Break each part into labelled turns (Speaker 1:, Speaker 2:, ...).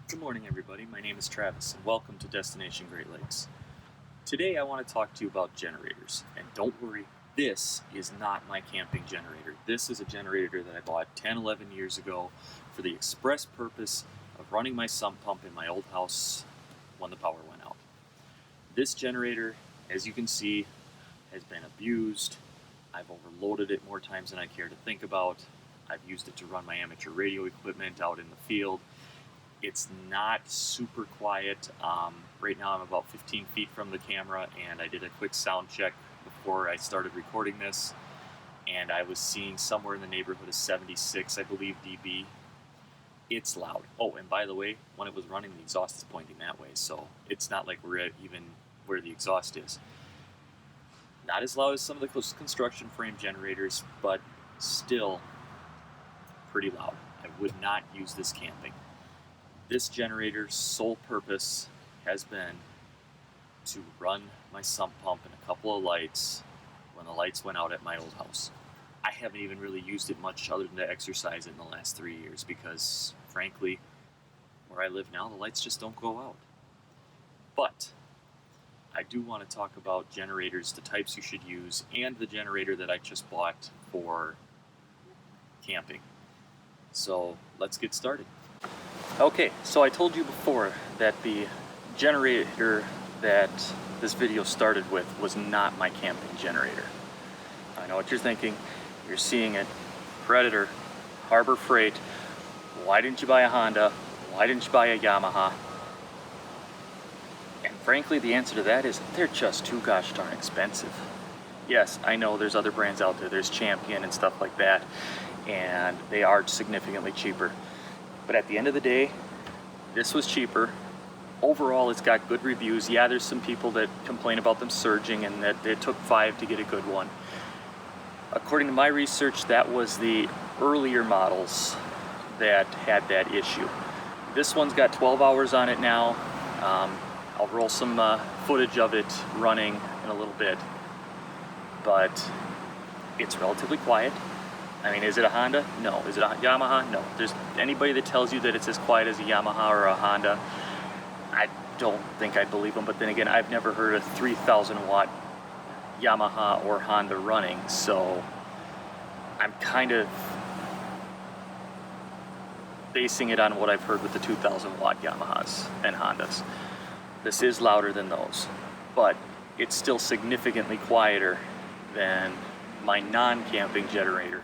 Speaker 1: Good morning, everybody. My name is Travis, and welcome to Destination Great Lakes. Today, I want to talk to you about generators. And don't worry, this is not my camping generator. This is a generator that I bought 10, 11 years ago for the express purpose of running my sump pump in my old house when the power went out. This generator, as you can see, has been abused. I've overloaded it more times than I care to think about. I've used it to run my amateur radio equipment out in the field. It's not super quiet. Right now I'm about 15 feet from the camera, and I did a quick sound check before I started recording this, and I was seeing somewhere in the neighborhood of 76, I believe, dB. It's loud. Oh, and by the way, when it was running, the exhaust is pointing that way, so it's not like we're at even where the exhaust is. Not as loud as some of the construction frame generators, but still pretty loud. I would not use this camping. This generator's sole purpose has been to run my sump pump and a couple of lights when the lights went out at my old house. I haven't even really used it much other than to exercise it in the last 3 years because, frankly, where I live now, the lights just don't go out. But I do want to talk about generators, the types you should use, and the generator that I just bought for camping. So let's get started. Okay, so I told you before that the generator that this video started with was not my camping generator. I know what you're thinking. You're seeing it. Predator, Harbor Freight. Why didn't you buy a Honda? Why didn't you buy a Yamaha? And frankly, the answer to that is they're just too gosh darn expensive. Yes, I know there's other brands out there. There's Champion and stuff like that, and they are significantly cheaper. But at the end of the day, this was cheaper. Overall, it's got good reviews. Yeah, there's some people that complain about them surging and that it took 5 to get a good one. According to my research, that was the earlier models that had that issue. This one's got 12 hours on it now. I'll roll some footage of it running in a little bit, but it's relatively quiet. I mean, is it a Honda? No. Is it a Yamaha? No. There's anybody that tells you that it's as quiet as a Yamaha or a Honda, I don't think I believe them. But then again, I've never heard a 3,000 watt Yamaha or Honda running, so I'm kind of basing it on what I've heard with the 2,000 watt Yamahas and Hondas. This is louder than those, but it's still significantly quieter than my non-camping generator.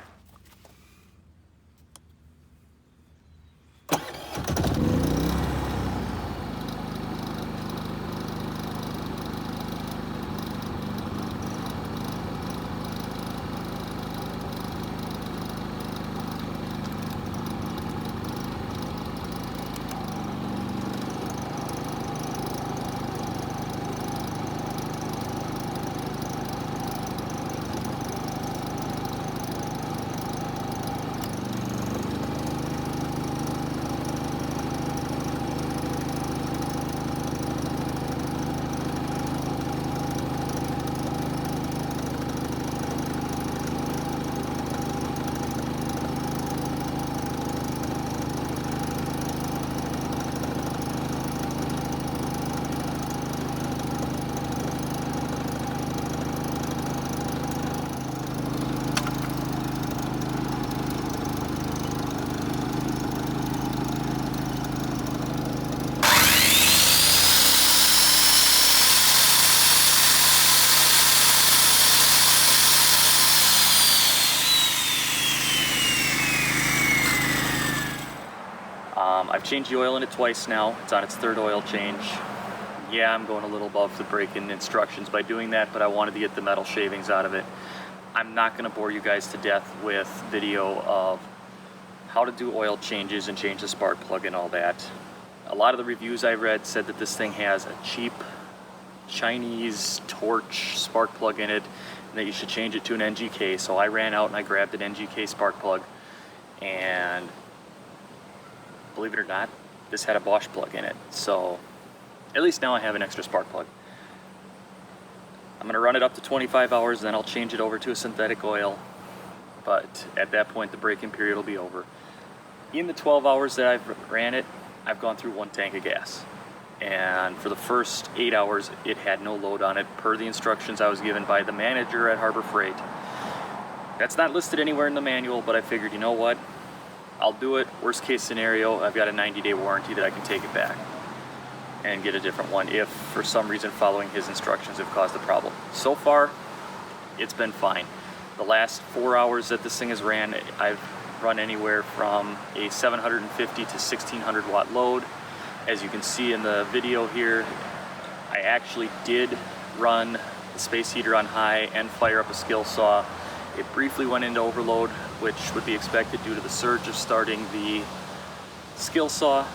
Speaker 1: I've changed the oil in it twice now. It's on its third oil change. Yeah, I'm going a little above the break-in instructions by doing that, but I wanted to get the metal shavings out of it. I'm not going to bore you guys to death with video of how to do oil changes and change the spark plug and all that. A lot of the reviews I read said that this thing has a cheap Chinese torch spark plug in it and that you should change it to an NGK. So I ran out and I grabbed an NGK spark plug, and believe it or not, this had a Bosch plug in it. So at least now I have an extra spark plug. I'm going to run it up to 25 hours, then I'll change it over to a synthetic oil. But at that point, the break-in period will be over. In the 12 hours that I've ran it, I've gone through 1 tank of gas. And for the first 8 hours, it had no load on it per the instructions I was given by the manager at Harbor Freight. That's not listed anywhere in the manual, but I figured, you know what? I'll do it. Worst case scenario, I've got a 90-day warranty that I can take it back and get a different one if for some reason following his instructions have caused a problem. So far, it's been fine. The last 4 hours that this thing has ran, I've run anywhere from a 750 to 1600 watt load. As you can see in the video here, I actually did run the space heater on high and fire up a skill saw. It briefly went into overload, which would be expected due to the surge of starting the skill saw,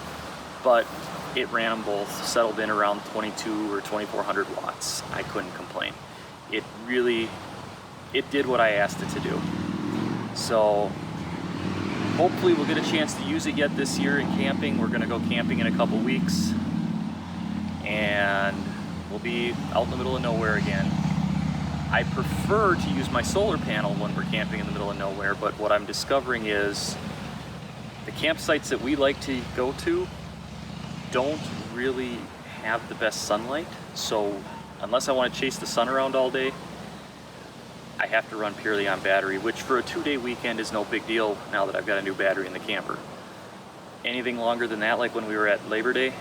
Speaker 1: but it ran them both, settled in around 22 or 2400 watts. I couldn't complain. It did what I asked it to do. So hopefully we'll get a chance to use it yet this year in camping. We're gonna go camping in a couple weeks and we'll be out in the middle of nowhere again. I prefer to use my solar panel when we're camping in the middle of nowhere, but what I'm discovering is the campsites that we like to go to don't really have the best sunlight. So unless I want to chase the sun around all day, I have to run purely on battery, which for a 2-day weekend is no big deal now that I've got a new battery in the camper. Anything longer than that, like when we were at Labor Day,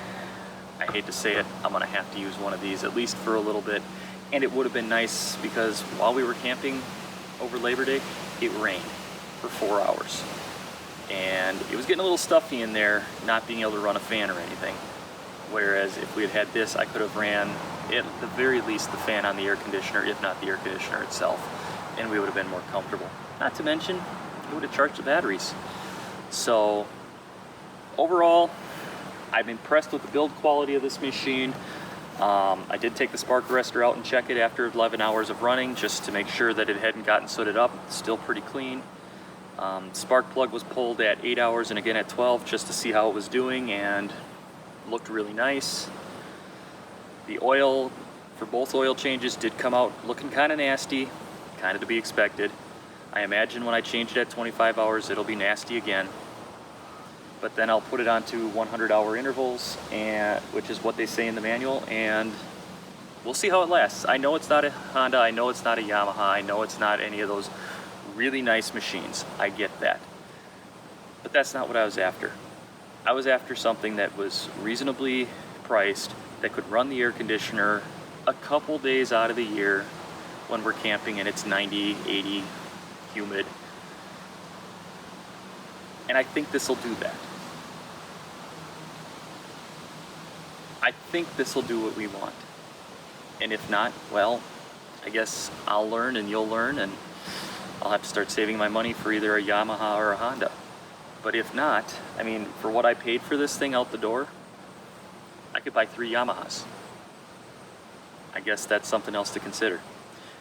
Speaker 1: I hate to say it, I'm gonna have to use one of these at least for a little bit. And it would have been nice because while we were camping over Labor Day, it rained for 4 hours. And it was getting a little stuffy in there, not being able to run a fan or anything. Whereas if we had had this, I could have ran, at the very least, the fan on the air conditioner, if not the air conditioner itself, and we would have been more comfortable. Not to mention, it would have charged the batteries. So overall, I'm impressed with the build quality of this machine. I did take the spark arrestor out and check it after 11 hours of running just to make sure that it hadn't gotten sooted up. It's still pretty clean. Spark plug was pulled at 8 hours and again at 12 just to see how it was doing, and looked really nice. The oil for both oil changes did come out looking kind of nasty, kind of to be expected. I imagine when I change it at 25 hours it'll be nasty again. But then I'll put it onto 100-hour intervals, and which is what they say in the manual, and we'll see how it lasts. I know it's not a Honda, I know it's not a Yamaha, I know it's not any of those really nice machines. I get that. But that's not what I was after. I was after something that was reasonably priced, that could run the air conditioner a couple days out of the year when we're camping and it's 90, 80, humid. And I think this will do that. I think this will do what we want. And if not, well, I guess I'll learn and you'll learn, and I'll have to start saving my money for either a Yamaha or a Honda. But if not, I mean, for what I paid for this thing out the door, I could buy 3 Yamahas. I guess that's something else to consider.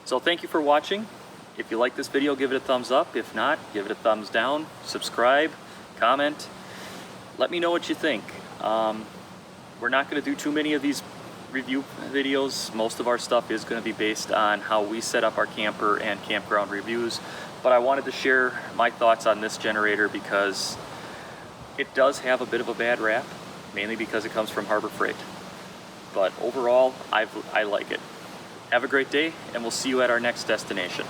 Speaker 1: So thank you for watching. If you like this video, give it a thumbs up. If not, give it a thumbs down. Subscribe, comment. Let me know what you think. We're not going to do too many of these review videos. Most of our stuff is going to be based on how we set up our camper and campground reviews. But I wanted to share my thoughts on this generator because it does have a bit of a bad rap, mainly because it comes from Harbor Freight. But overall, I like it. Have a great day, and we'll see you at our next destination.